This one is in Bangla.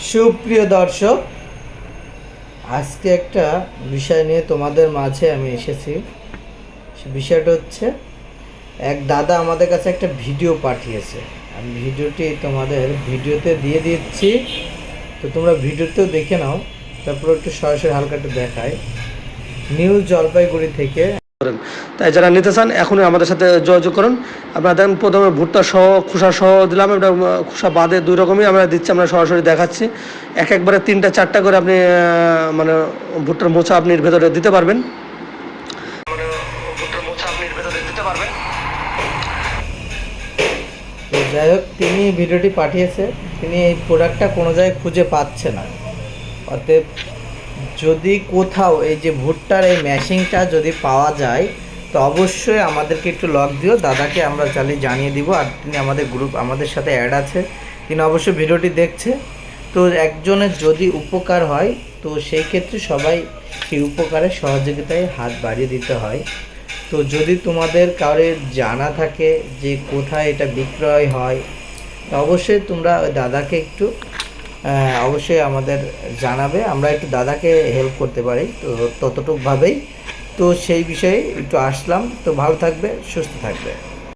সুপ্রিয় দর্শক, আজকে একটা বিষয় নিয়ে তোমাদের মাঝে আমি এসেছি। সে বিষয়টা হচ্ছে, এক দাদা আমাদের কাছে একটা ভিডিও পাঠিয়েছে। আমি ভিডিওটি তোমাদের ভিডিওতে দিয়ে দিচ্ছি, তো তোমরা ভিডিওতেও দেখে নাও। তারপর একটু সরাসরি হালকা একটু দেখায়। নিউ জলপাইগুড়ি থেকে। তাই যারা নিতে চান এখনই আমাদের সাথে যোগাযোগ করুন। আপনারা দেখেন প্রথমে ভুট্টা সহ খোসা সহ দিলাম, এটা খোসা বাদে দুই রকমই আমরা দিচ্ছি, আমরা সরাসরি দেখাচ্ছি। একবারে 3টা-4টা করে আপনি মানে ভুট্টার মোচা আপনি ভেতরে দিতে পারবেন। তো যাই হোক, তিনি ভিডিওটি পাঠিয়েছে, তিনি এই প্রোডাক্টটা কোনো জায়গায় খুঁজে পাচ্ছে না। অতএব যদি কোথাও এই যে ভুট্টার এই ম্যাশিংটা যদি পাওয়া যায়, তো অবশ্যই আমাদেরকে একটু লক দিও, দাদাকে আমরা চালিয়ে জানিয়ে দিব। আর তিনি আমাদের গ্রুপ, আমাদের সাথে অ্যাড আছে, তিনি অবশ্যই ভিডিওটি দেখছে। তো একজনের যদি উপকার হয়, তো সেই ক্ষেত্রে সবাই সেই উপকারের সহযোগিতায় হাত বাড়িয়ে দিতে হয়। তো যদি তোমাদের কারোর জানা থাকে যে কোথায় এটা বিক্রয় হয়, তো অবশ্যই তোমরা ওই দাদাকে একটু অবশ্যই আমাদের জানাবে, আমরা একটু দাদাকে হেল্প করতে পারি, তো ততটুকুভাবেই। তো সেই বিষয়ে একটু আসলাম। তো ভালো থাকবে, সুস্থ থাকবে।